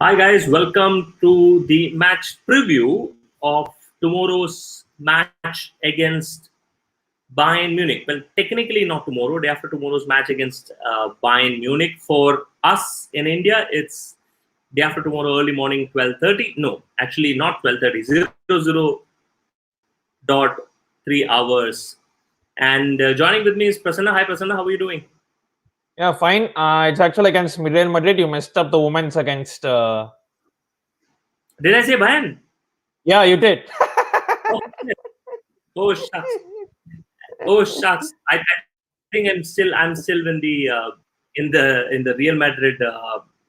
Hi guys, welcome to the match preview of tomorrow's match against Bayern Munich. Well, technically not tomorrow, day after tomorrow's match against Bayern Munich. For us in India, it's day after tomorrow, early morning, 12:30. No, actually not 12:30, 00.3 hours. And joining with me is Prasanna. Hi Prasanna, how are you doing? Yeah, fine. It's actually against Real Madrid. You messed up the women's against. Did I say Bayern? Yeah, you did. Oh, shucks. Oh shucks! I think I'm still in the Real Madrid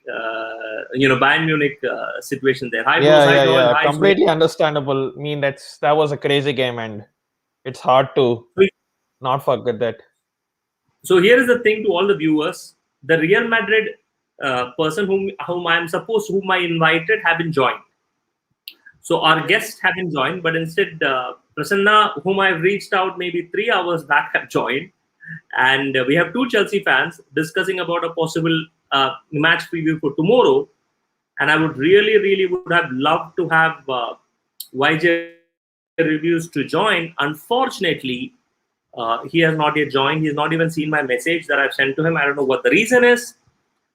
Bayern Munich situation there. Hi Bruce, hi George, Yeah. hi Sweet. Completely understandable. I mean, that was a crazy game, and it's hard to not forget that. So here is the thing to all the viewers: the Real Madrid person whom I invited have been joined. So our guests haven't joined, but instead Prasanna, whom I've reached out maybe 3 hours back, have joined. And we have two Chelsea fans discussing about a possible match preview for tomorrow. And I would really would have loved to have YJReviews to join. Unfortunately, he has not yet joined. He's not even seen my message that I've sent to him. I don't know what the reason is.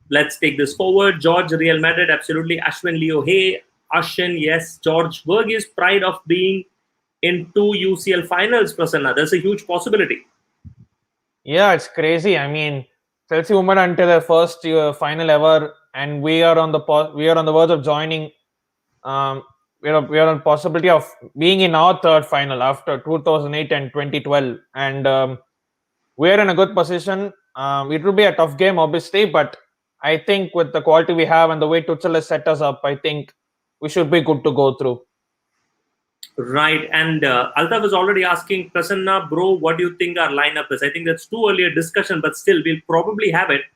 Let's take this forward. George, Real Madrid, absolutely. Ashwin Leo, hey. Ashin, yes. George Berg's pride of being in two UCL finals, Prasanna. There's a huge possibility. Yeah, it's crazy. I mean, Chelsea women until their first final ever, and we are on the verge of joining. We are on possibility of being in our third final after 2008 and 2012, and we're in a good position. It will be a tough game, obviously, but I think with the quality we have and the way Tuchel has set us up, I think we should be good to go through. Right. And Altaf was already asking, Prasanna, bro, what do you think our lineup is? I think that's too early a discussion, but still, we'll probably have it.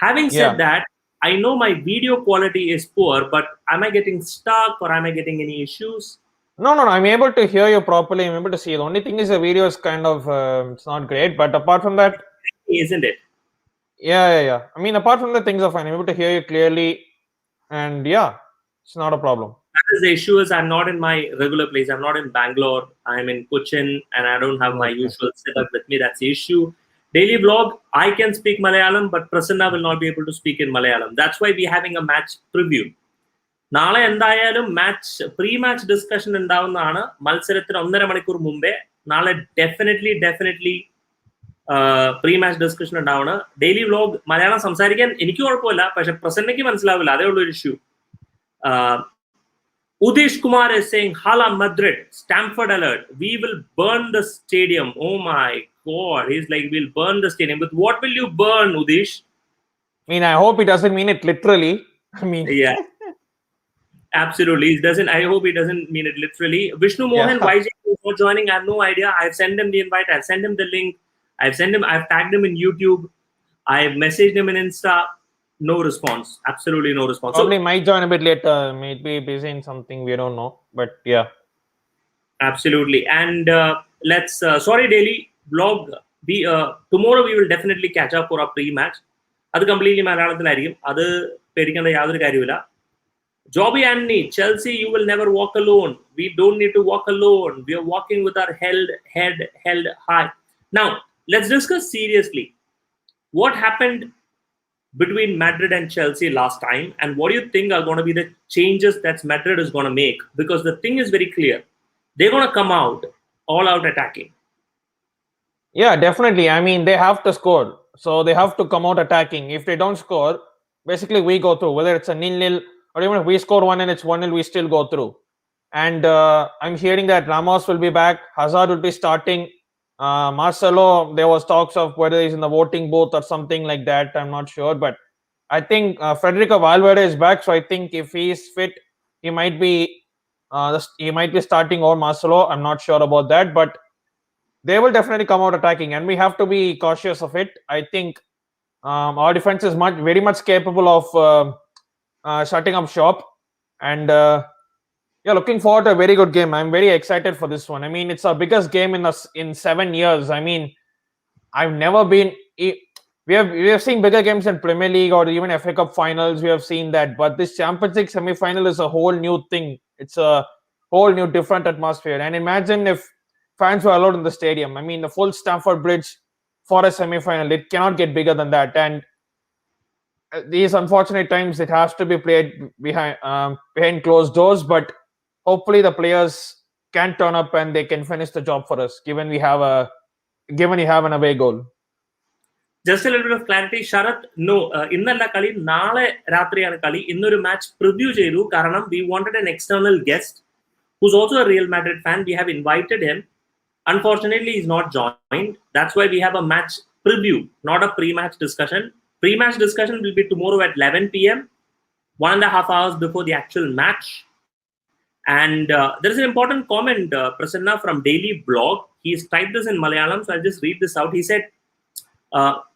Having said that, I know my video quality is poor, but am I getting stuck or am I getting any issues? No. I'm able to hear you properly. I'm able to see. The only thing is the video is kind of it's not great, but apart from that, isn't it? Yeah. I mean, apart from the things are fine. I'm able to hear you clearly, and yeah, it's not a problem. That is the issue. Is I'm not in my regular place. I'm not in Bangalore. I'm in Cochin, and I don't have my usual setup with me. That's the issue. Daily vlog. I can speak Malayalam, but Prasanna will not be able to speak in Malayalam. That's why we're having a match preview. നാളെ എന്തായാലും pre-match discussion ഉണ്ടാവുന്നതാണ്. മത്സരത്തിന് 1.5 മണിക്കൂർ മുമ്പേ നാളെ definitely pre-match discussion ഉണ്ടാവണം. Daily vlog Malayalam സംസാരിക്കാൻ എനിക്ക് കുഴപ്പമില്ല, പക്ഷെ പ്രസന്നയ്ക്ക് മനസ്സിലാവില്ല. അതേ ഉള്ളൊരു issue. Udish Kumar is saying, Hala Madrid, Stamford alert. We will burn the stadium. Oh my God. He's like, we'll burn the stadium. But what will you burn, Udish? I mean, I hope he doesn't mean it literally. I mean, yeah. Absolutely. I hope he doesn't mean it literally. Vishnu Mohan, YJ is not joining. I have no idea. I've sent him the invite. I've sent him the link. I've tagged him in YouTube. I've messaged him in Insta. No response. Absolutely no response. Probably might join a bit later. Might be busy in something. We don't know. But yeah. Absolutely. And let's, sorry, daily vlog. Tomorrow we will definitely catch up for a pre-match. That's completely Malayalam. That's പേടിക്കേണ്ട യാതൊരു കാര്യമില്ല. Jobby Annie, Chelsea, you will never walk alone. We don't need to walk alone. We are walking with our head held high. Now, let's discuss seriously. What happened between Madrid and Chelsea last time, and what do you think are going to be the changes that Madrid is going to make? Because the thing is very clear. They're going to come out all out attacking. Yeah, definitely. I mean, they have to score. So they have to come out attacking. If they don't score, basically we go through. Whether it's a 0-0 or even if we score 1 and it's 1-0, we still go through. And I'm hearing that Ramos will be back. Hazard will be starting. Marcelo, there was talks of whether he's in the voting booth or something like that. I'm not sure. But I think Federico Valverde is back. So I think if he's fit, he might be starting or Marcelo. I'm not sure about that. But they will definitely come out attacking. And we have to be cautious of it. I think our defense is very much capable of shutting up shop. And yeah, looking forward to a very good game. I'm very excited for this one. I mean, it's our biggest game in 7 years. I mean, I've never been we have seen bigger games in Premier League or even FA Cup finals. We have seen that, but this Champions League semi-final is a whole new thing. It's a whole new different atmosphere. And imagine if fans were allowed in the stadium. I mean, the full Stamford Bridge for a semi-final. It cannot get bigger than that. And these unfortunate times, it has to be played behind closed doors. But hopefully, the players can turn up and they can finish the job for us. Given you have an away goal. Just a little bit of clarity, Sharath. No, innalla kali naale ratriyana kali innoru match preview cheyidu karanam we wanted an external guest who's also a Real Madrid fan. We have invited him. Unfortunately, he's not joined. That's why we have a match preview, not a pre-match discussion. Pre-match discussion will be tomorrow at 11 p.m., 1.5 hours before the actual match. And there is an important comment, Prasanna, from Daily Blog. He's typed this in Malayalam, so I'll just read this out. He said,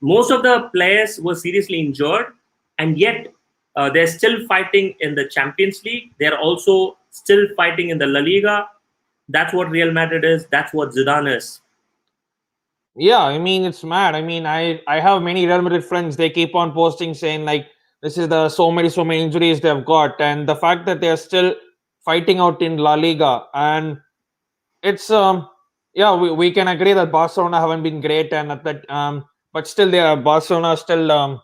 most of the players were seriously injured, and yet they're still fighting in the Champions League. They're also still fighting in the La Liga. That's what Real Madrid is. That's what Zidane is. Yeah, I mean, it's mad. I mean, I have many Real Madrid friends. They keep on posting saying like, this is the so many injuries they've got, and the fact that they're still fighting out in La Liga, and it's yeah, we can agree that Barcelona haven't been great, and that but still Barcelona are still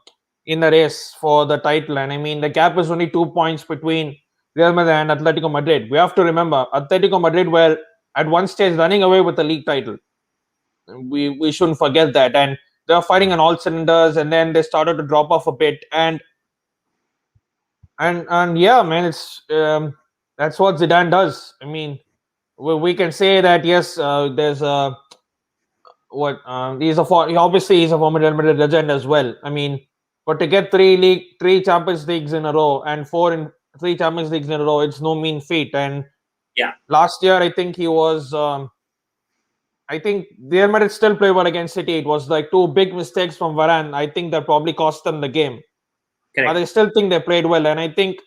in the race for the title. And I mean, the gap is only 2 points between Real Madrid and Atletico Madrid. We have to remember, Atletico Madrid were at one stage running away with the league title. We shouldn't forget that. And they were fighting on all cylinders, and then they started to drop off a bit. And yeah, man, it's that's what Zidane does. I mean, we can say that yes, there's a he's obviously he's a former Real Madrid legend as well. I mean, but to get three Champions Leagues in a row and 3 Champions Leagues in a row, it's no mean feat. And yeah, last year I think he was. I think Real Madrid still play well against City. It was like 2 big mistakes from Varane. I think that probably cost them the game. correct. But I still think they played well, and I think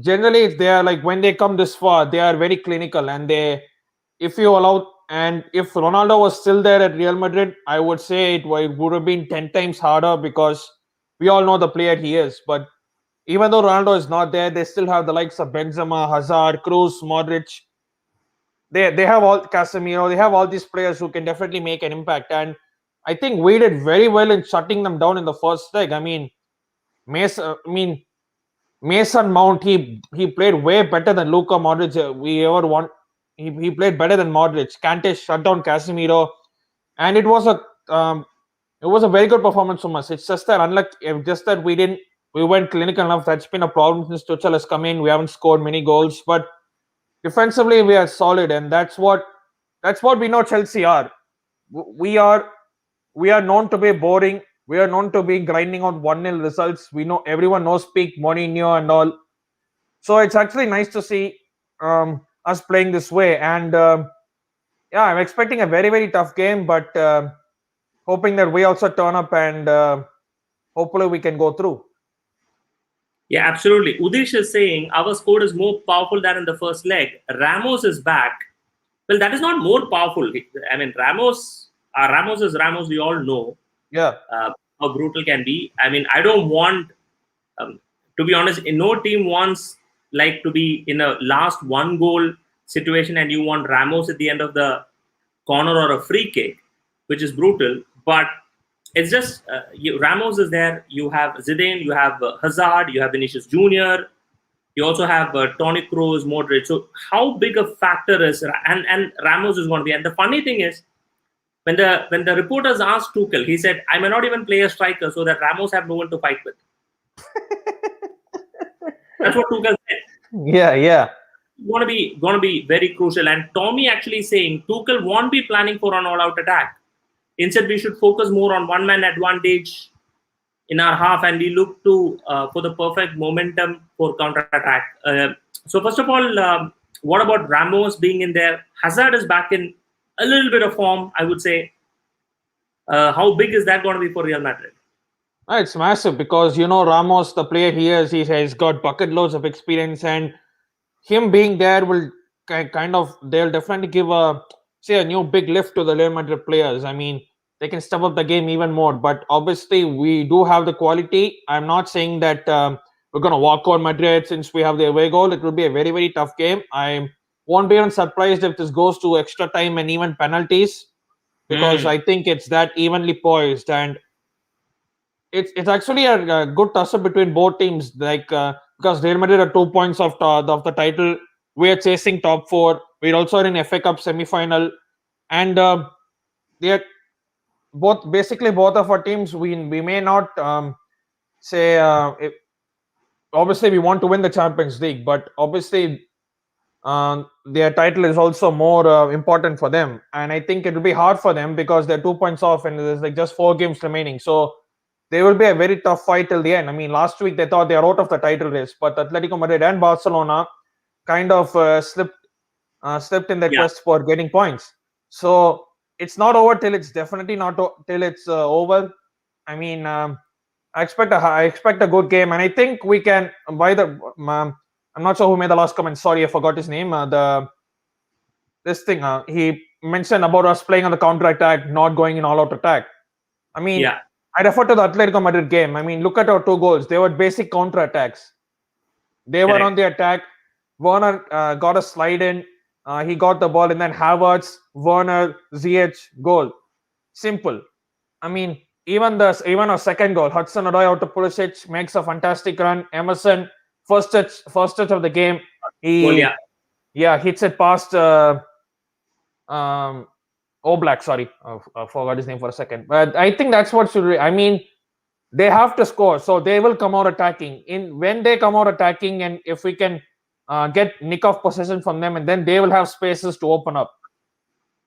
generally they are like, when they come this far, they are very clinical, and if you allow. And if Ronaldo was still there at Real Madrid, I would say it would have been 10 times harder, because we all know the player he is. But even though Ronaldo is not there, they still have the likes of Benzema, Hazard, Kroos, Modric. They have all Casemiro. They have all these players who can definitely make an impact. And I think we did very well in shutting them down in the first leg. I mean, Mason Mount, he played way better than Luka Modric we ever want. He played better than Modric. Kante shut down Casemiro, and it was a very good performance from us. It's just that we weren't clinical enough. That's been a problem since Tuchel has come in. We haven't scored many goals, but defensively we are solid, and that's what we know Chelsea are. We are known to be boring. We are known to be grinding out 1-0 results. We know everyone knows peak Mourinho and all. So it's actually nice to see us playing this way. And yeah, I'm expecting a very, very tough game, but hoping that we also turn up, and hopefully we can go through. Yeah, absolutely. Udish is saying our squad is more powerful than in the first leg. Ramos is back. Well, that is not more powerful. I mean, Ramos is Ramos. We all know. Yeah. How brutal can be. I mean, I don't want, to be honest, no team wants like to be in a last 1 goal situation, and you want Ramos at the end of the corner or a free kick, which is brutal. But it's just Ramos is there. You have Zidane, you have Hazard, you have Vinicius Jr. You also have Toni Kroos, Modric. So how big a factor is and Ramos is going to be? And the funny thing is, when the reporters asked Tuchel, he said, "I may not even play a striker so that Ramos have no one to fight with." That's what Tuchel said. Yeah. Going to be very crucial. And Tommy actually saying Tuchel won't be planning for an all-out attack. Instead, we should focus more on one-man advantage in our half, and we look to for the perfect momentum for counter-attack. So first of all, what about Ramos being in there? Hazard is back in a little bit of form, I would say. How big is that going to be for Real Madrid? It's massive, because Ramos, the player he is, he has got bucket loads of experience, and him being there will they'll definitely give a new big lift to the Real Madrid players. I mean, they can step up the game even more. But obviously, we do have the quality. I'm not saying that we're going to walk on Madrid since we have the away goal. It will be a very, very tough game. I won't be even surprised if this goes to extra time and even penalties, because I think it's that evenly poised, and it's actually a good toss-up between both teams. Because Real Madrid are 2 points of the title. We are chasing top 4. We're also in FA Cup semi-final, and they are both of our teams. We may not say obviously we want to win the Champions League, but obviously their title is also more important for them, and I think it will be hard for them because they're 2 points off and there's like just 4 games remaining. So they will be a very tough fight till the end. I mean, last week they thought they are out of the title race, but Atletico Madrid and Barcelona kind of slipped in their quest for getting points. So it's not over till it's definitely not till it's over. I mean, I expect a good game, and I think we can. I'm not sure who made the last comment. Sorry, I forgot his name. He mentioned about us playing on the counter attack, not going in all out attack. I mean, I refer to the Atletico Madrid game. I mean, look at our 2 goals. They were basic counter attacks. They were on the attack. Werner got a slide in. He got the ball, and then Havertz, Werner, Ziyech, goal. Simple. I mean, even our second goal, HudsonOdoi out to Pulisic, makes a fantastic run. Emerson, first touch of the game. He hits it past Oblak. Sorry, I forgot his name for a second. But I think that's what should. I mean, they have to score, so they will come out attacking. When they come out attacking, and if we can get nick off possession from them, and then they will have spaces to open up,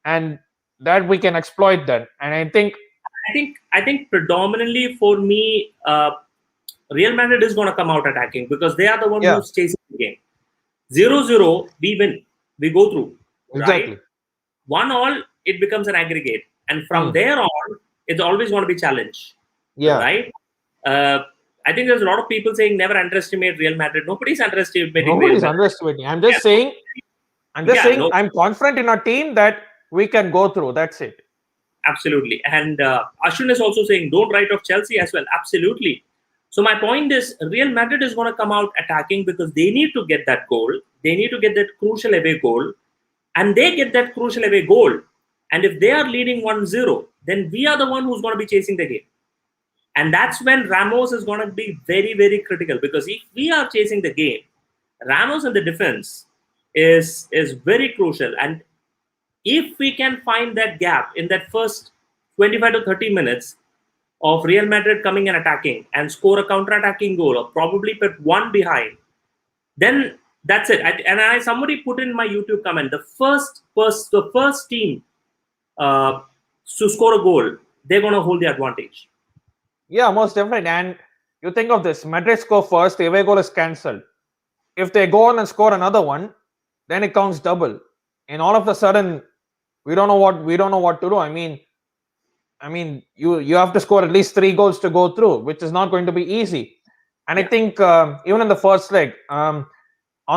and that we can exploit that. And I think predominantly for me, Real Madrid is going to come out attacking because they are the one who's chasing the game. 0-0, we win, we go through. Exactly. Right? 1-1, it becomes an aggregate, and from there on, it's always going to be challenge. Right. I think there's a lot of people saying never underestimate Real Madrid. Nobody's underestimating. I'm just saying. I'm confident in our team that we can go through. That's it. Absolutely. And Ashwin is also saying don't write off Chelsea as well. Absolutely. So my point is Real Madrid is going to come out attacking because they need to get that goal. They need to get that crucial away goal. And they get that crucial away goal. And if they are leading 1-0, then we are the one who's going to be chasing the game. And that's when Ramos is going to be very, very critical, because if we are chasing the game, Ramos in the defense is very crucial. And if we can find that gap in that first 25 to 30 minutes of Real Madrid coming and attacking and score a counter-attacking goal or probably put one behind, then that's it. Somebody put in my YouTube comment, the first team to score a goal, they're going to hold the advantage. Yeah, most definitely. And you think of this, Madrid score first, the away goal is cancelled. If they go on and score another one, then it counts double. And all of a sudden, we don't know what to do. I mean, you have to score at least 3 goals to go through, which is not going to be easy. And I think even in the first leg, on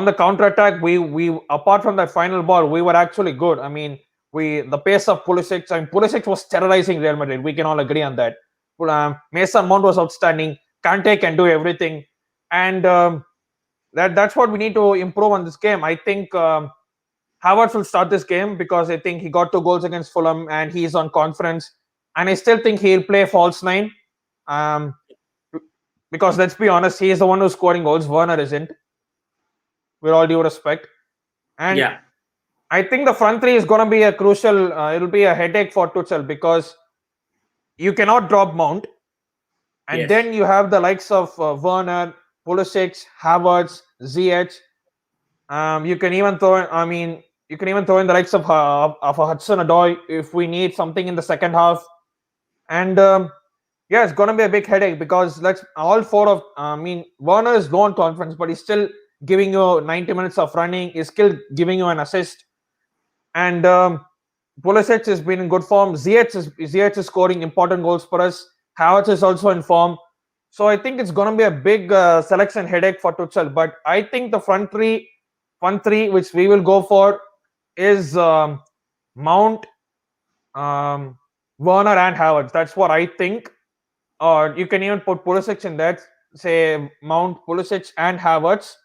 the counter attack, we apart from that final ball, we were actually good. I mean, the pace of Pulisic, Pulisic was terrorizing Real Madrid. We can all agree on that. Mason Mount was outstanding. Kante can do everything, and that's what we need to improve on this game. I think Havertz will start this game because I think he got 2 goals against Fulham and he's on confidence. And I still think he'll play false 9 because let's be honest, he is the one who's scoring goals. Werner isn't. With all due respect, and I think the front 3 is going to be a crucial. It'll be a headache for Tuchel because you cannot drop Mount, and then you have the likes of Werner, Pulisic, Havertz, Ziyech. You can even throw in the likes of HudsonOdoi if we need something in the second half. And it's going to be a big headache because Werner is low on confidence, but he's still giving you 90 minutes of running. He's still giving you an assist, and Pulisic has been in good form. Ziyech is scoring important goals for us. Havertz is also in form. So I think it's going to be a big selection headache for Tuchel. But I think the front three, which we will go for, is Mount, Werner and Havertz. That's what I think. Or you can even put Pulisic in that. Say Mount, Pulisic, and Havertz.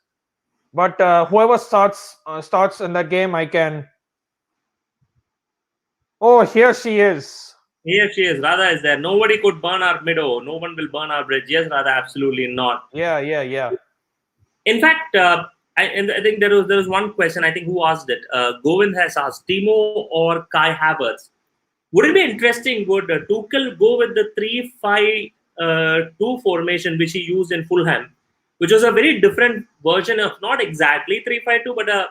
But whoever starts in that game, I can. Oh, here she is. Here she is. Radha is there. Nobody could burn our meadow. No one will burn our bridge. Yes, Radha, absolutely not. Yeah. In fact, I think there was one question. I think who asked it? Govind has asked Timo or Kai Havertz. Would it be interesting? Would Tuchel go with the 3-5-2 formation which he used in Fulham, which was a very different version of not exactly 3-5-2, but a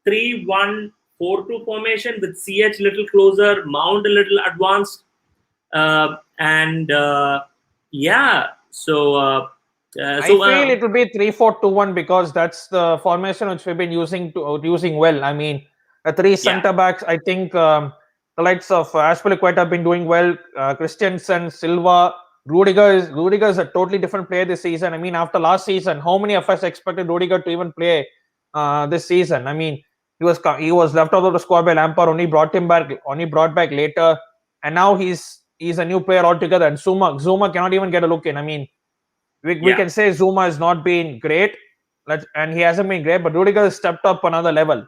3-1-4-2 formation with CH little closer, Mount a little advanced, and so. I feel it will be 3-4-2-1 because that's the formation which we've been using well. I mean, three centre backs. I think the likes of Azpilicueta have been doing well. Christensen, Silva, Rudiger is a totally different player this season. I mean, after last season, how many of us expected Rudiger to even play this season? I mean, he was left out of the squad by Lampard. Only brought back later, and now he's a new player altogether. And Zuma cannot even get a look in. I mean. We can say Zuma has not been great, and he hasn't been great, but Rudiger has stepped up another level.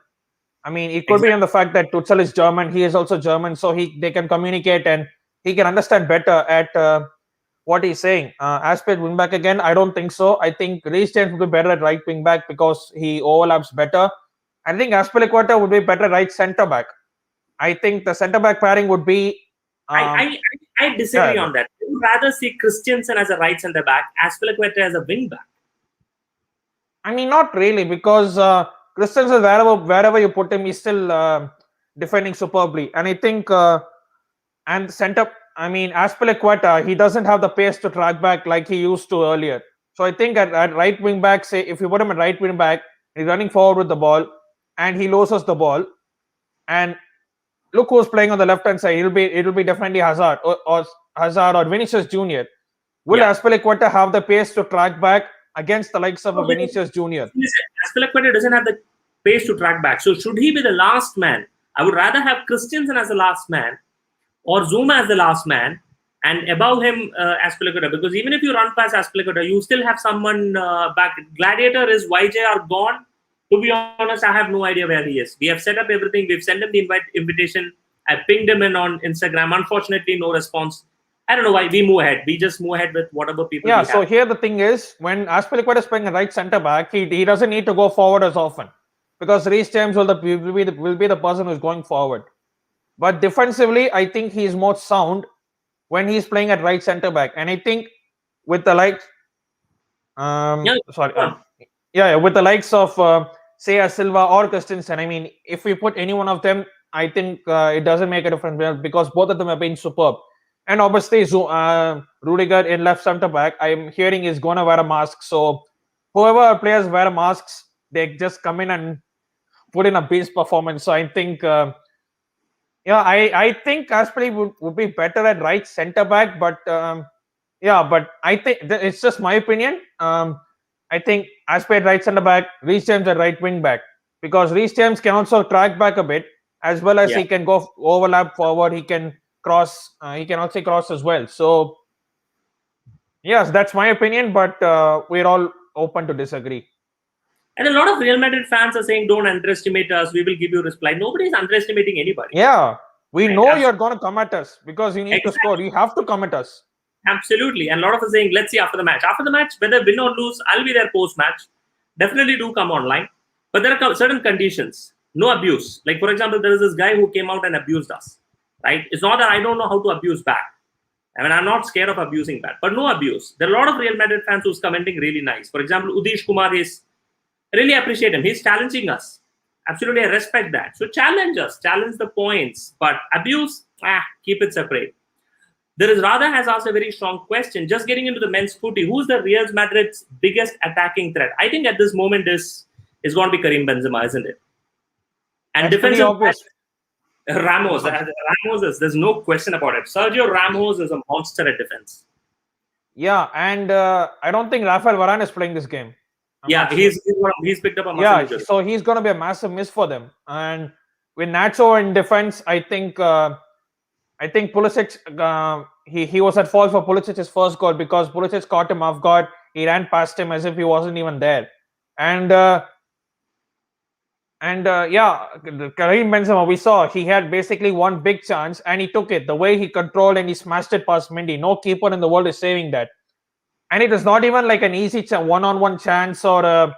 I mean, it could be on the fact that Tuchel is German, he is also German, so they can communicate and he can understand better at what he's saying. Aspect wing back again, I don't think so. I think Reece James would be better at right wing back because he overlaps better. I think Azpilicueta would be better right centre back. I think the centre back pairing would be. I disagree on that. I would rather see Christensen as a right centre back, Azpilicueta as a wing back. I mean, not really, because Christensen, wherever you put him, he's still defending superbly. And I think, and centre, I mean, Azpilicueta, he doesn't have the pace to track back like he used to earlier. So I think at right wing back, say, if you put him at right wing back, he's running forward with the ball, and he loses the ball, and look who's playing on the left hand side. It'll be definitely Hazard or Vinicius Junior. Will Azpilicueta have the pace to track back against the likes of Vinicius Junior? Azpilicueta doesn't have the pace to track back. So should he be the last man? I would rather have Christensen as the last man or Zuma as the last man, and above him Azpilicueta, because even if you run past Azpilicueta, you still have someone back. Gladiator is YJR gone. To be honest, I have no idea where he is. We have set up everything. We've sent him the invitation. I pinged him in on Instagram. Unfortunately, no response. I don't know why. We move ahead. We just move ahead with whatever people. Yeah. So here the thing is, when Azpilicueta is playing a right centre back, he doesn't need to go forward as often because Reece James will be the person who's going forward. But defensively, I think he's more sound when he's playing at right centre back. And I think with the likes, with the likes of say a Silva or Christensen, I mean, if we put any one of them, I think it doesn't make a difference because both of them have been superb. And obviously, Rudiger in left centre back, I'm hearing is going to wear a mask. So whoever players wear masks, they just come in and put in a beast performance. So I think, I think Azpilicueta would be better at right centre back, but but I think it's just my opinion. I think Azpilicueta right centre back, Reece James at right wing back, because Reece James can also track back a bit as well as he can go overlap forward. He can cross. He can also cross as well. So yes, that's my opinion, but we're all open to disagree. And a lot of Real Madrid fans are saying, "Don't underestimate us. We will give you reply." Nobody is underestimating anybody. Yeah, we know you're going to come at us because you need to score. You have to come at us. Absolutely. And a lot of us saying, let's see after the match. After the match, whether win or lose, I'll be there post-match. Definitely do come online. But there are certain conditions. No abuse. Like, for example, there is this guy who came out and abused us. Right? It's not that I don't know how to abuse back. I mean, I'm not scared of abusing back. But no abuse. There are a lot of Real Madrid fans who's commenting really nice. For example, Udish Kumar is... Really appreciate him. He's challenging us. Absolutely, I respect that. So challenge us. Challenge the points. But abuse, keep it separate. There is Radha has asked a very strong question. Just getting into the men's footy, who's the Real Madrid's biggest attacking threat? I think at this moment is going to be Karim Benzema, isn't it? And defensive Ramos. There's no question about it. Sergio Ramos is a monster at defense. Yeah, and I don't think Rafael Varane is playing this game. He's picked up a muscle injury. So he's going to be a massive miss for them. And with Nacho in defense, I think I think Pulisic, he was at fault for Pulisic's first goal because Pulisic caught him off guard. He ran past him as if he wasn't even there. And Karim Benzema, we saw he had basically one big chance and he took it. The way he controlled and he smashed it past Mandy. No keeper in the world is saving that. And it is not even like an easy one-on-one chance or a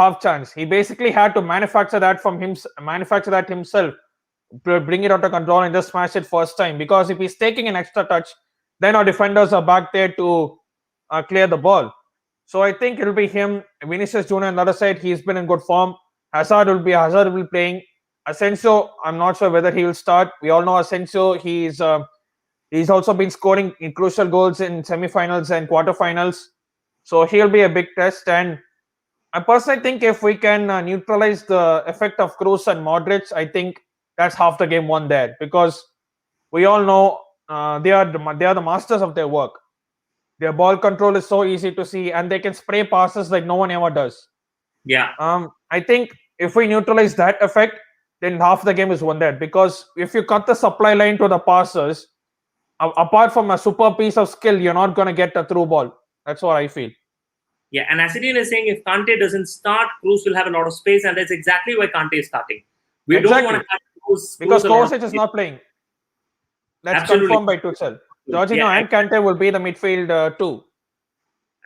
half chance. He basically had to manufacture that himself, bring it out of control and just smash it first time. Because if he's taking an extra touch, then our defenders are back there to clear the ball. So I think it'll be him. Vinicius Junior on the other side, he's been in good form. Hazard will be playing. Asensio, I'm not sure whether he will start. We all know Asensio. He's also been scoring in crucial goals in semi-finals and quarterfinals. So he'll be a big test. And I personally think if we can neutralize the effect of Kroos and Modric, I think that's half the game won there. Because we all know they are the masters of their work. Their ball control is so easy to see, and they can spray passes like no one ever does. Yeah. I think if we neutralize that effect, then half the game is won there. Because if you cut the supply line to the passers, apart from a super piece of skill, you're not going to get a through ball. That's what I feel. Yeah, and Asidin is saying if Kante doesn't start, Kroos will have a lot of space, and that's exactly why Kante is starting. We don't want to cut Kroos. Because Kovacic is not playing. That's Absolutely. Confirmed by Tuchel. Jorginho and Kante will be the midfield too.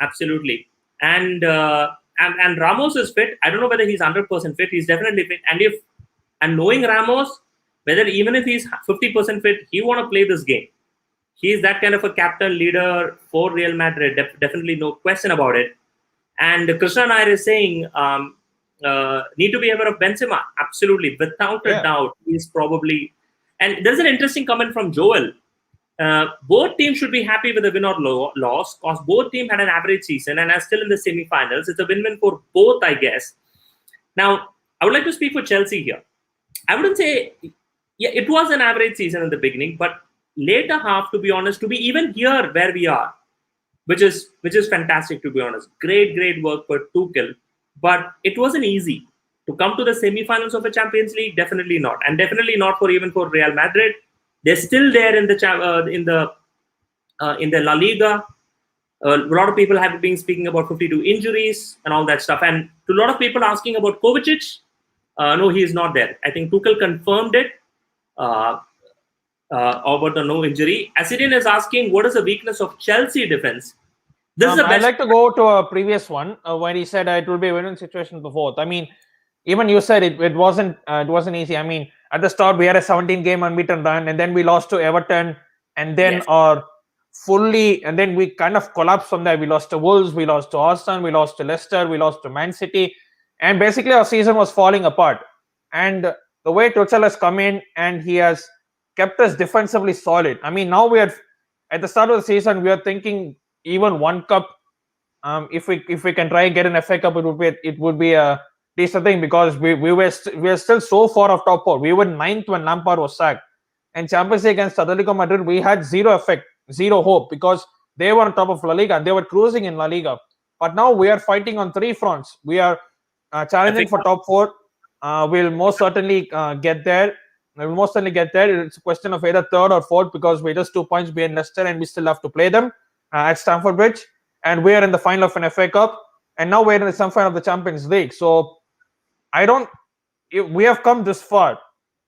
Absolutely. And Ramos is fit. I don't know whether he's 100% fit. He's definitely fit. And knowing Ramos, whether even if he's 50% fit, he want to play this game. He's that kind of a captain leader for Real Madrid. Definitely no question about it. And Krishna Nair is saying need to be aware of Benzema. Absolutely, without a doubt, he's probably. And there's an interesting comment from Joel. Both teams should be happy with the win or loss because both teams had an average season and are still in the semi-finals. It's a win-win for both, I guess. Now, I would like to speak for Chelsea here. I wouldn't say, it was an average season in the beginning, but later half, to be honest, to be even here where we are, which is fantastic, to be honest. Great work for Tuchel, but it wasn't easy to come to the semi-finals of a Champions League. Definitely not, and definitely not for Real Madrid. They're still there in the La Liga. A lot of people have been speaking about 52 injuries and all that stuff, and to a lot of people asking about Kovacic. No, he is not there. I think Tuchel confirmed it. About the no injury. Asidin is asking, what is the weakness of Chelsea defense? I'd like to go to a previous one when he said it will be a win-win situation for both. I mean, even you said it wasn't easy. I mean, at the start we had a 17-game unbeaten run, and then we lost to Everton, and then and then we kind of collapsed from there. We lost to Wolves, we lost to Arsenal, we lost to Leicester, we lost to Man City, and basically our season was falling apart. And the way Tuchel has come in and he has kept us defensively solid. I mean, now we are at the start of the season, we are thinking even one cup. If we can try and get an FA Cup, it would be a decent thing because we were still so far off top four. We were 9th when Lampard was sacked. And Champions League against Atletico Madrid, we had zero effect, zero hope because they were on top of La Liga and they were cruising in La Liga. But now we are fighting on 3 fronts. We are challenging for top 4. We'll most certainly get there. It's a question of either 3rd or 4th because we're just 2 points behind Leicester and we still have to play them at Stamford Bridge. And we are in the final of an FA Cup. And now we're in the semi-final of the Champions League. So we have come this far.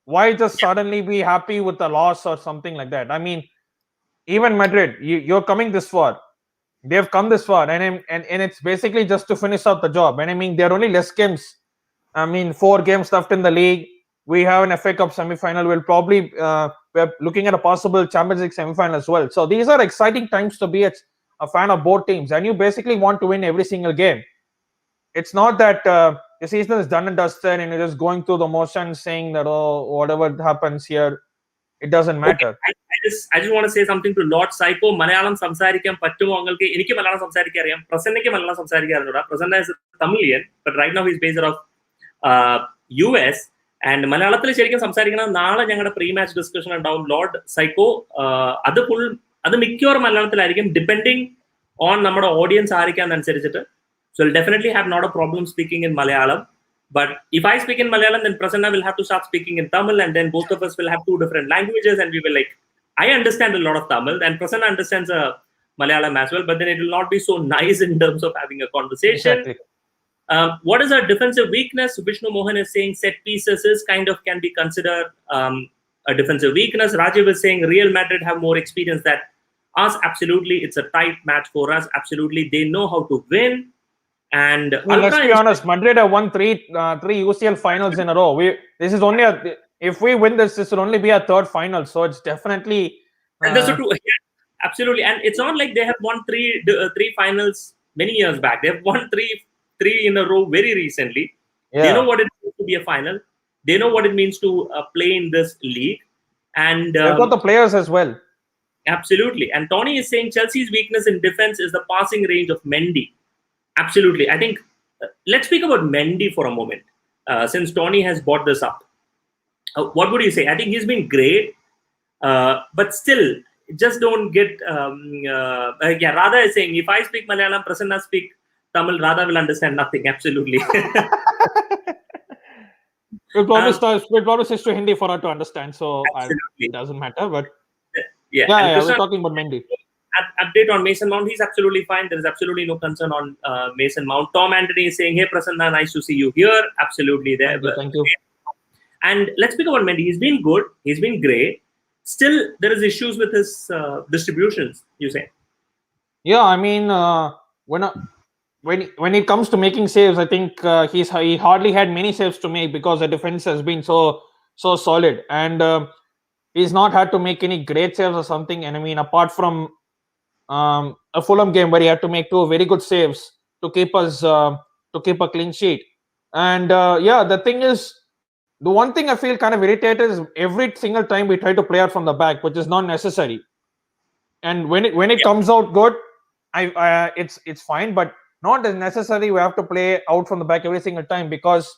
Why just suddenly be happy with the loss or something like that? I mean, even Madrid, you're coming this far. They've come this far. And it's basically just to finish out the job. And I mean, there are only less games. I mean, 4 games left in the league. We have an FA Cup semi-final. We're looking at a possible Champions League semi-final as well. So these are exciting times to be a fan of both teams. And you basically want to win every single game. It's not that the season is done and dusted and you're just going through the motions saying that, whatever happens here, it doesn't matter. Okay. I just want to say something to Lord Psycho. Malayalam samsarikkan pattumo angalke enikku Malayalam samsarikkan ariyam. Prasannakke Malayalam samsarikkan ariyada. Prasanna is a Tamilian, but right now he's based out of US. And Malayalamil ശരിക്കും സംസാരിക്കണം. നാളെ ഞങ്ങളുടെ pre-match discussion ഉണ്ടാവും. Lord Psycho അത് മിക്കവാറും മലയാളത്തിലായിരിക്കും depending on നമ്മുടെ audience ആയിരിക്കാന്നനുസരിച്ചിട്ട്. So I'll definitely have not a problem speaking in Malayalam. But if I speak in Malayalam, then Prasanna will have to start speaking in Tamil, and then both of us will have two different languages, and we will like, I understand a lot of Tamil, and Prasanna understands Malayalam as well, but then it will not be so nice in terms of having a conversation. Exactly. What is our defensive weakness? Vishnu Mohan is saying set pieces is kind of can be considered a defensive weakness. Rajiv is saying Real Madrid have more experience than us. Absolutely, it's a tight match for us. Absolutely, they know how to win. And let's be honest, Madrid have won three UCL finals in a row. This is only if we win this will only be a third final. So it's definitely. And that's true. Yeah, absolutely, and it's not like they have won three finals many years back. They have won three in a row very recently. Yeah. They know what it means to be a final. They know what it means to play in this league, and they've got the players as well. Absolutely, and Tony is saying Chelsea's weakness in defense is the passing range of Mendy. Absolutely. I think let's speak about Mandy for a moment, since Tony has brought this up. What would you say? I think he's been great, but still, just don't get. Radha is saying, if I speak Malayalam, Prasanna speak Tamil, Radha will understand nothing. Absolutely. We'll probably switch to Hindi for her to understand, so it doesn't matter. But yeah, we're talking about Mandy. Update on Mason Mount. He's absolutely fine. There is absolutely no concern on Mason Mount. Tom Anthony is saying, hey, Prasanna, nice to see you here. Absolutely there. Thank you. And let's speak about Mendy. He's been good. He's been great. Still, there is issues with his distributions, you say? Yeah, I mean, when it comes to making saves, I think he hardly had many saves to make because the defense has been so solid. And he's not had to make any great saves or something. And I mean, apart from a Fulham game where he had to make two very good saves to keep a clean sheet. And the thing is, the one thing I feel kind of irritated is every single time we try to play out from the back, which is not necessary. And when it comes out good, it's fine, but not as necessary. We have to play out from the back every single time, because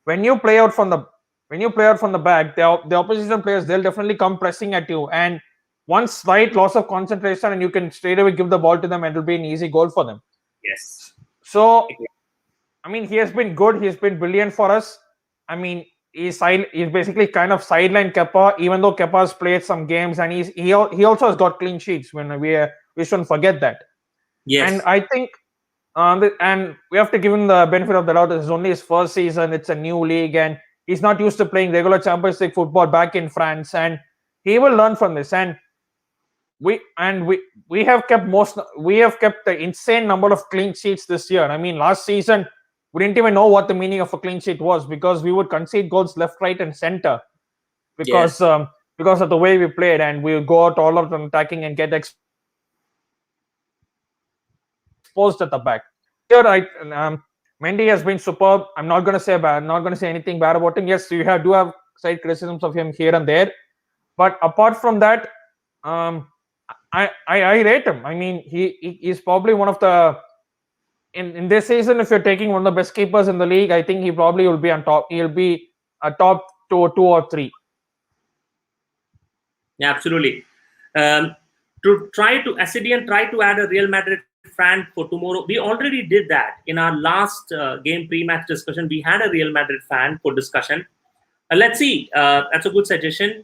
when you play out from the back, the opposition players, they'll definitely come pressing at you, and one slight loss of concentration and you can straight away give the ball to them and it'll be an easy goal for them. Yes. So, I mean, he has been good. He's been brilliant for us. I mean, he's basically kind of sidelined Kepa, even though Kepa's played some games, and he also has got clean sheets. When we shouldn't forget that. Yes. And I think, and we have to give him the benefit of the doubt. This is only his first season. It's a new league, and he's not used to playing regular Champions League football back in France, and he will learn from this. And we have kept the insane number of clean sheets this year. I mean, last season we didn't even know what the meaning of a clean sheet was, because we would concede goals left, right, and center because of the way we played, and we would go out all out on attacking and get exposed at the back. Here, Mendy has been superb. I'm not going to say anything bad about him. Yes, you do have slight criticisms of him here and there, but apart from that, I rate him. I mean, he is probably one of the in this season. If you're taking one of the best keepers in the league, I think he probably will be on top. He'll be a top two or three. Yeah, absolutely. Ascidian try to add a Real Madrid fan for tomorrow. We already did that in our last game pre-match discussion. We had a Real Madrid fan for discussion. Let's see. That's a good suggestion.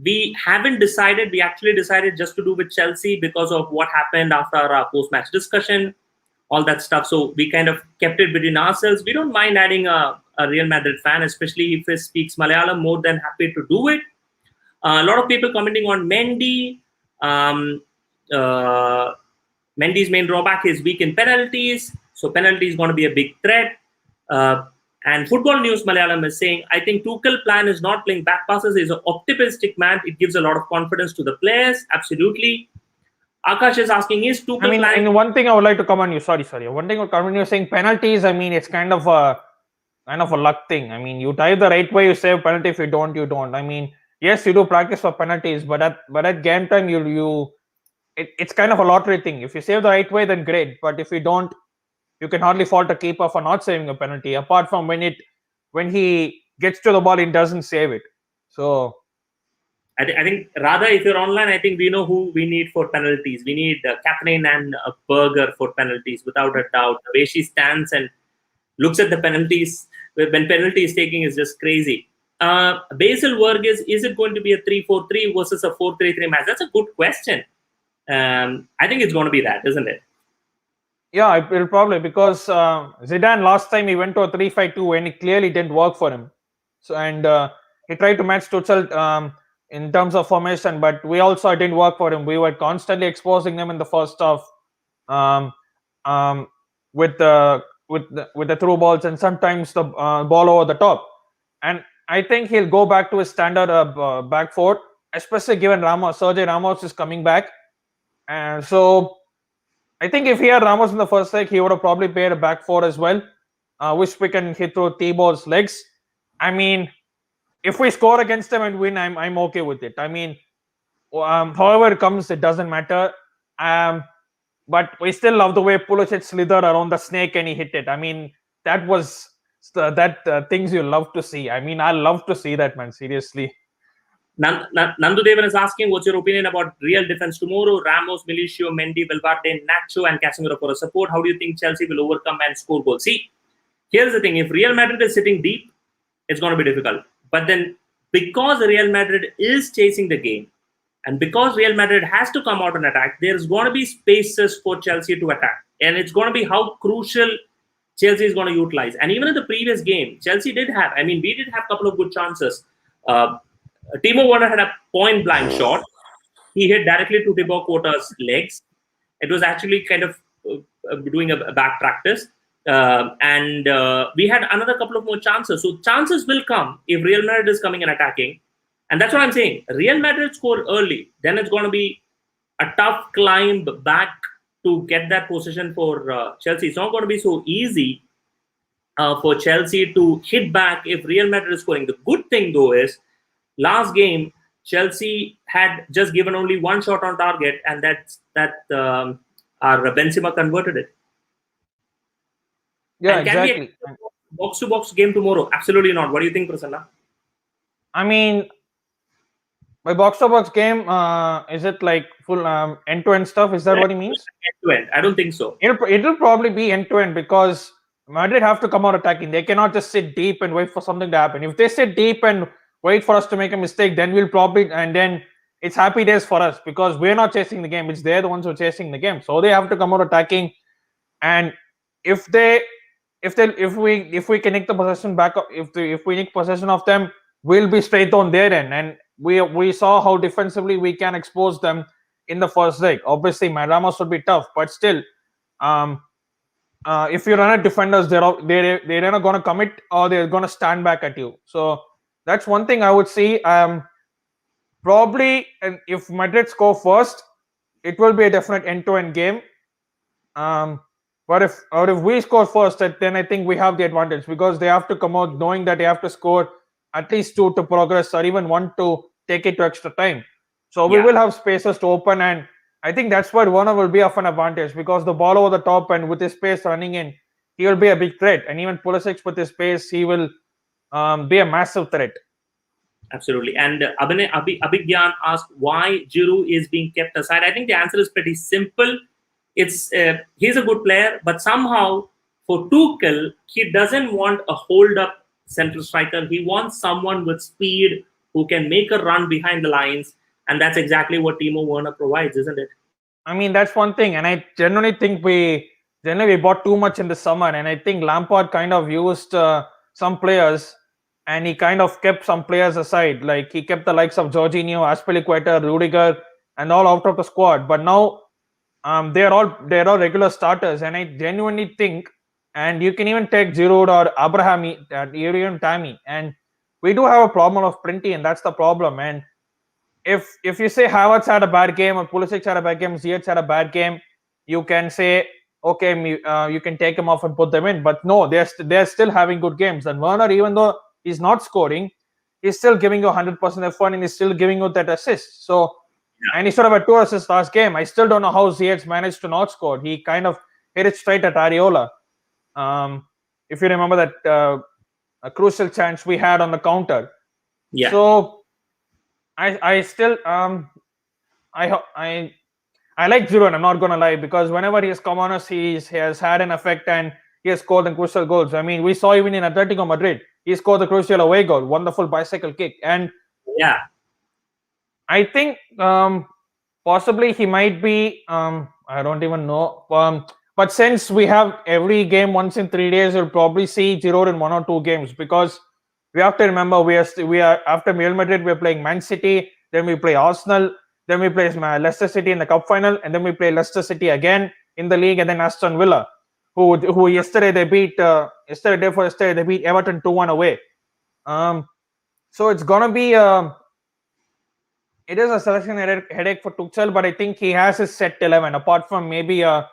We haven't decided. We actually decided just to do with Chelsea because of what happened after our post-match discussion, all that stuff. So we kind of kept it between ourselves. We don't mind adding a Real Madrid fan, especially if he speaks Malayalam. More than happy to do it. A lot of people commenting on Mandy. Mendy's main drawback is weak in penalties. So penalty is going to be a big threat. And Football News Malayalam is saying, I think Tuchel plan is not playing back passes. He's an optimistic man. It gives a lot of confidence to the players. Absolutely. Akash is asking, is Tuchel plan... And one thing I would like to comment on you. Sorry. One thing I would comment on you saying penalties. I mean, it's kind of a luck thing. I mean, you dive the right way, you save penalty. If you don't, you don't. I mean, yes, you do practice for penalties, but at game time, it's kind of a lottery thing. If you save the right way, then great. But if you don't, you can hardly fault a keeper for not saving a penalty. Apart from when he gets to the ball, he doesn't save it. So, I think rather, if you're online, I think we know who we need for penalties. We need Catherine and Berger for penalties, without a doubt. The way she stands and looks at the penalties, when penalty is taking is just crazy. Basil Vargas, is it going to be a 3-4-3 versus a 4-3-3 match? That's a good question. I think it's going to be that, isn't it? Yeah, it will probably, because Zidane last time he went to a 3-5-2 and it clearly didn't work for him. So he tried to match Tuchel in terms of formation, but we also it didn't work for him. We were constantly exposing them in the first half with the through balls and sometimes the ball over the top. And I think he'll go back to his standard back four, especially given Sergio Ramos is coming back, and so I think if he had Ramos in the first leg, he would have probably played a back four as well, which we can hit through Thibaut's legs. I mean, if we score against them and win, I'm okay with it. I mean, however it comes, it doesn't matter. But we still love the way Pulisic slithered around the snake and he hit it. I mean, that was things you love to see. I mean, I love to see that, man. Seriously. Nandu Devan is asking, what's your opinion about Real defense tomorrow? Ramos, Milicio, Mendy, Valverde, Nacho, and Casemiro for a support. How do you think Chelsea will overcome and score goals? See, here's the thing. If Real Madrid is sitting deep, it's going to be difficult. But then, because Real Madrid is chasing the game, and because Real Madrid has to come out and attack, there's going to be spaces for Chelsea to attack. And it's going to be how crucial Chelsea is going to utilize. And even in the previous game, Chelsea did have, we did have a couple of good chances. Timo Werner had a point-blank shot. He hit directly to Thibaut Courtois' legs. It was actually kind of doing a back practice. And we had another couple of more chances. So chances will come if Real Madrid is coming and attacking. And that's what I'm saying. Real Madrid score early. Then it's going to be a tough climb back to get that position for Chelsea. It's not going to be so easy for Chelsea to hit back if Real Madrid is scoring. The good thing, though, is last game, Chelsea had just given only one shot on target, and our Benzema converted it. Yeah, and exactly. Can we box-to-box game tomorrow? Absolutely not. What do you think, Prasanna? I mean, by box-to-box game, is it like full end-to-end stuff? Is that what he means? End-to-end. I don't think so. It'll probably be end-to-end because Madrid have to come out attacking. They cannot just sit deep and wait for something to happen. If they sit deep and wait for us to make a mistake, then we'll probably, and then it's happy days for us because we're not chasing the game. It's they're the ones who are chasing the game. So they have to come out attacking. And if we can nick the possession back up, if we nick possession of them, we'll be straight on their end. And we saw how defensively we can expose them in the first leg. Obviously, Ramos would be tough, but still, if you run at defenders, they're not going to commit or they're going to stand back at you. So that's one thing I would see. Probably, if Madrid score first, it will be a definite end-to-end game. But if we score first, then I think we have the advantage because they have to come out knowing that they have to score at least 2 to progress or even 1 to take it to extra time. So we will have spaces to open, and I think that's where Werner will be of an advantage because the ball over the top and with his pace running in, he will be a big threat. And even Pulisic with his pace, he will be a massive threat. Absolutely. And Abhigyan asked why Giroud is being kept aside. I think the answer is pretty simple. He's a good player, but somehow for Tuchel, he doesn't want a hold-up central striker. He wants someone with speed who can make a run behind the lines, and that's exactly what Timo Werner provides, isn't it? I mean, that's one thing, and I generally think we bought too much in the summer, and I think Lampard kind of used some players, and he kind of kept some players aside. Like he kept the likes of Jorginho, Azpilicueta, Rudiger, and all out of the squad. But now they're all regular starters, and I genuinely think, and you can even take Giroud or Abrahami, even Tammy, and we do have a problem of plenty, and that's the problem. And if you say Havertz had a bad game or Pulisic had a bad game, Ziyech had a bad game, you can say, okay, you can take him off and put them in. But no, they're still having good games. And Werner, even though he's not scoring, he's still giving you 100% effort and he's still giving you that assist. So, and he sort of had 2 assists last game. I still don't know how Ziyech managed to not score. He kind of hit it straight at Areola. If you remember that a crucial chance we had on the counter. Yeah. So I still I like Giroud, I'm not gonna lie, because whenever he's come on us, he has had an effect, and he has scored the crucial goals. I mean, we saw even in Atletico Madrid, he scored the crucial away goal, wonderful bicycle kick. And yeah, I think possibly he might be, I don't even know. But since we have every game once in 3 days, you'll probably see Giroud in 1 or 2 games, because we have to remember we are after Real Madrid, we're playing Man City, then we play Arsenal, then we play Leicester City in the cup final, and then we play Leicester City again in the league, and then Aston Villa, who yesterday they beat they beat Everton 2-1 away. So it's gonna be it is a selection headache for Tuchel, but I think he has his set 11, apart from maybe 2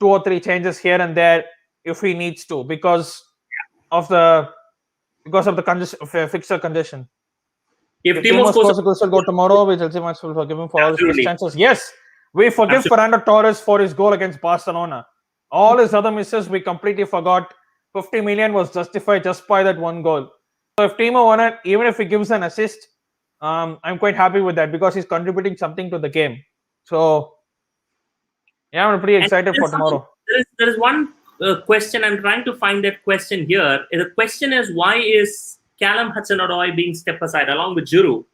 or 3 changes here and there if he needs to, because of the fixture congestion. if Timo scores a crucial goal tomorrow, we Chelsea fans will forgive him for all his chances. Yes, we forgive Fernando Torres for his goal against Barcelona. All his other misses, we completely forgot. 50 million was justified just by that one goal. So if Timo won it, even if he gives an assist, I'm quite happy with that, because he's contributing something to the game. So yeah, I'm pretty excited for tomorrow. There is one question. I'm trying to find that question here. The question is, why is Callum HudsonOdoi being stepped aside along with Giroud?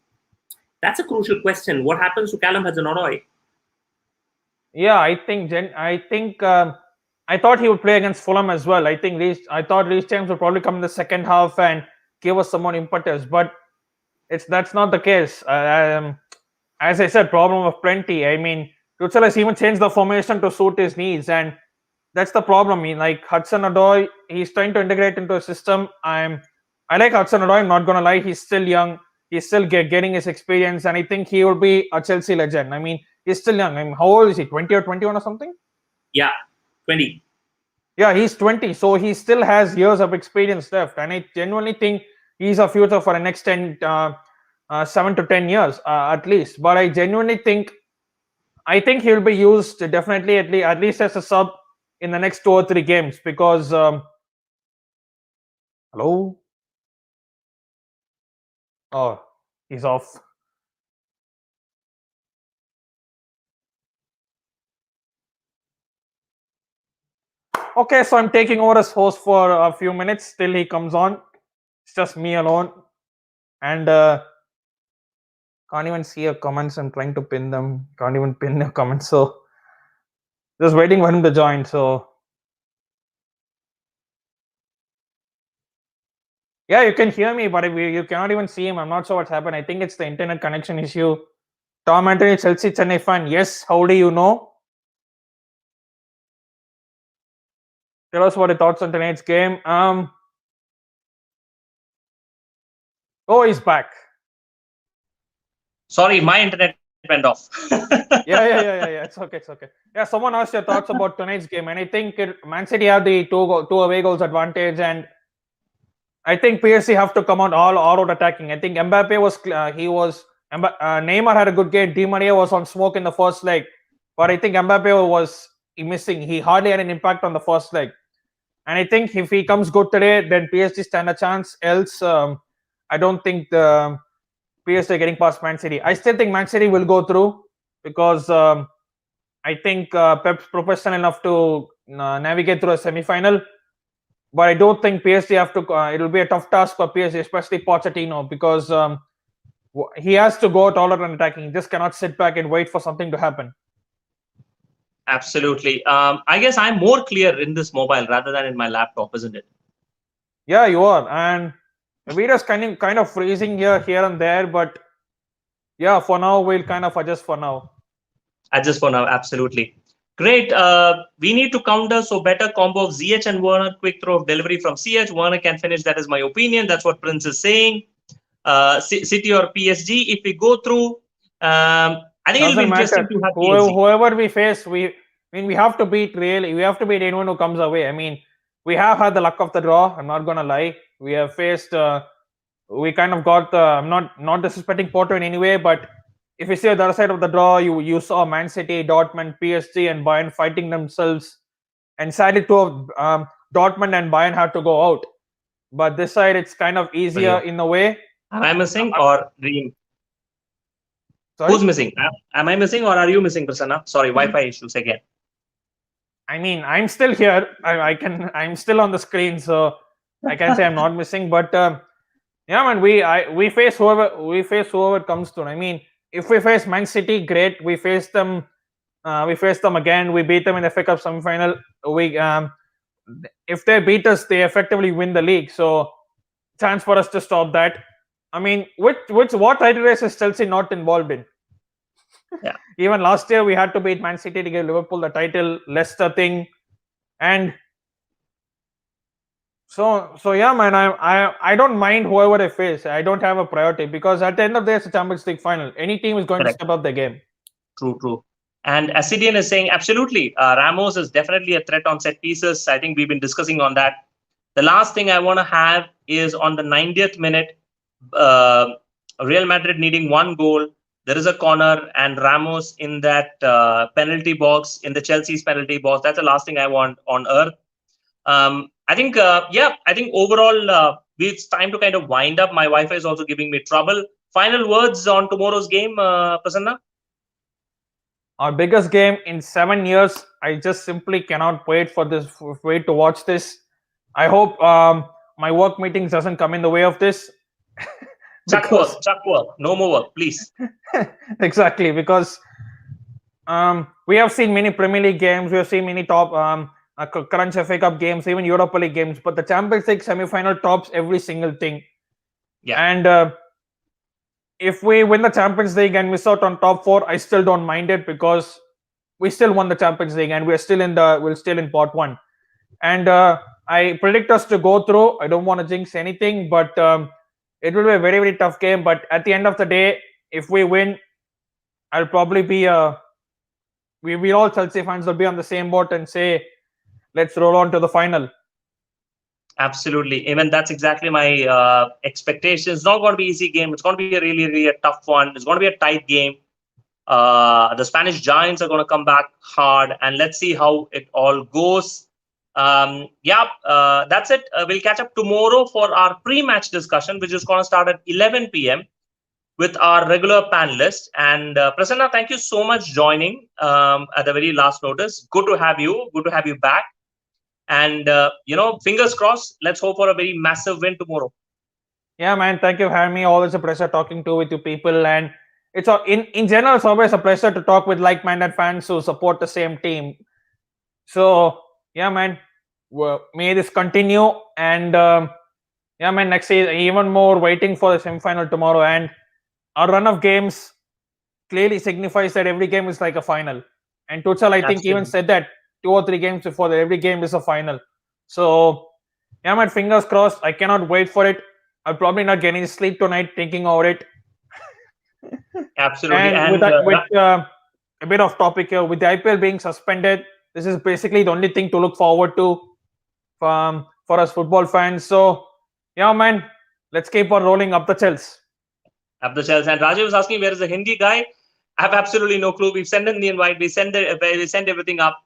That's a crucial question. What happens to Callum HudsonOdoi? Yeah, I thought he would play against Fulham as well. I thought Reece James would probably come in the second half and give us some more impetus, but that's not the case. As I said, problem of plenty. I mean, Tuchel has even changed the formation to suit his needs, and that's the problem. I mean, like HudsonOdoi, he's trying to integrate into a system. I like HudsonOdoi, I'm not gonna lie. He's still young. He's still getting his experience, and I think he will be a Chelsea legend. I mean, he's still young. I mean, how old is he? 20 or 21 or something? Yeah, 20. Yeah, he's 20, so he still has years of experience left, and I genuinely think he's a future for the next 7 to 10 years at least. But I genuinely think he'll be used definitely at least as a sub in the next 2 or 3 games, because hello. Oh, he's off. Okay, so I'm taking over as host for a few minutes till he comes on. It's just me alone, and can't even see your comments. I'm trying to pin them. Can't even pin your comments. So just waiting for him to join. So yeah, you can hear me, but you cannot even see him. I'm not sure what's happened. I think it's the internet connection issue. Tom Anthony, Chelsea Chennai fan. Yes, how do you know? Tell us what your thoughts on tonight's game. Oh, he's back. Sorry, my internet went off. Yeah. It's okay. Yeah, someone asked your thoughts about tonight's game, and I think Man City have the two away goals advantage, and I think PSG have to come out all out attacking. I think Mbappe was Neymar had a good game. Di Maria was on smoke in the first leg, but I think Mbappe was missing. He hardly had an impact on the first leg, and I think if he comes good today, then PSG stand a chance. Else, I don't think the PSG getting past Man City. I still think Man City will go through, because I think Pep's professional enough to navigate through a semi-final. But I don't think PSG have to. It'll be a tough task for PSG, especially Pochettino, because he has to go out all out and attacking. He just cannot sit back and wait for something to happen. Absolutely. I guess I'm more clear in this mobile rather than in my laptop, isn't it? Yeah, you are. And the video's kind of freezing here and there, but yeah, for now we'll kind of adjust for now. Adjust for now, absolutely. Great. We need to counter, so better combo of ZH and Werner. Quick throw of delivery from CH. Werner can finish. That is my opinion. That's what Prince is saying. City or PSG. If we go through, I think it'll be interesting to have whoever we face. We have to beat We have to beat anyone who comes away. I mean, we have had the luck of the draw. I'm not gonna lie. We have faced. We kind of got. I'm not disrespecting Porto in any way, but if you see the other side of the draw, you saw Man City, Dortmund, PSG, and Bayern fighting themselves, and sadly, two of Dortmund and Bayern had to go out. But this side, it's kind of easier in a way. Am I missing or Dream? Sorry? Who's missing? Am I missing or are you missing, Prasanna? Sorry, Wi-Fi issues again. I mean, I'm still here. I'm still on the screen, so I can say I'm not missing. But yeah, man, we face whoever comes to. I mean, if we face Man City, great. We face them. We face them again. We beat them in the FA Cup semi-final. If they beat us, they effectively win the league. So chance for us to stop that. I mean, what title race is Chelsea not involved in? Yeah. Even last year we had to beat Man City to give Liverpool the title, Leicester thing, and so yeah, man. I don't mind whoever they face. I don't have a priority because at the end of the day, it's a Champions League final. Any team is going Correct. to step up their game. True. And Asidian is saying absolutely. Ramos is definitely a threat on set pieces. I think we've been discussing on that. The last thing I want to have is on the 90th minute, Real Madrid needing one goal. There is a corner and Ramos in that penalty box, in the Chelsea's penalty box. That's the last thing I want on earth. I think overall, it's time to kind of wind up. My Wi-Fi is also giving me trouble. Final words on tomorrow's game, Prasanna? Our biggest game in 7 years. I just simply cannot wait to watch this. I hope my work meetings doesn't come in the way of this. Chuck work. No more work, please. Exactly, because we have seen many Premier League games. We have seen many top current FA Cup games, even Europa League games. But the Champions League semi-final tops every single thing. Yeah. And if we win the Champions League and miss out on top 4, I still don't mind it because we still won the Champions League and we're still in part 1. And I predict us to go through. I don't want to jinx anything, but it will be a very, very tough game. But at the end of the day, if we win, I'll probably be we all Chelsea fans will be on the same boat and say, let's roll on to the final. Absolutely. Even that's exactly my expectation. It's not going to be an easy game. It's going to be a really, really tough one. It's going to be a tight game. The Spanish Giants are going to come back hard, and let's see how it all goes. That's it. We'll catch up tomorrow for our pre-match discussion, which is going to start at 11 p.m. with our regular panelists. And Prasanna, thank you so much joining at the very last notice. Good to have you. Good to have you back. And, fingers crossed, let's hope for a very massive win tomorrow. Yeah, man. Thank you for having me. Always a pleasure talking with you people. And it's in general, it's always a pleasure to talk with like-minded fans who support the same team. So, yeah, man. May this continue. And, yeah, man, next season, even more waiting for the semi-final tomorrow. And our run of games clearly signifies that every game is like a final. And Tuchel, I think, even said that 2 or 3 games before that every game is a final. So yeah, man, fingers crossed. I cannot wait for it. I'll probably not get any sleep tonight thinking over it. Absolutely. And with a bit of topic here, with the IPL being suspended, this is basically the only thing to look forward to for us football fans. So yeah, man, let's keep on rolling up the Chelsea. Up the Chelsea. And Rajiv was asking, where is the Hindi guy? I have absolutely no clue. We've sent in the invite. We send everything up.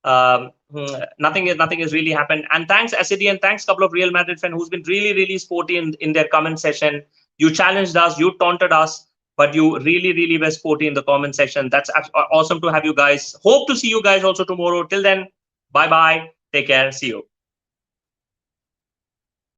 Nothing has really happened. And thanks Asidi, and thanks couple of Real Madrid fans who's been really, really sporty in their comment section. You challenged us, you taunted us, but you really, really were sporty in the comment section. That's awesome to have you guys. Hope to see you guys also tomorrow. Till then, bye bye. Take care. See you.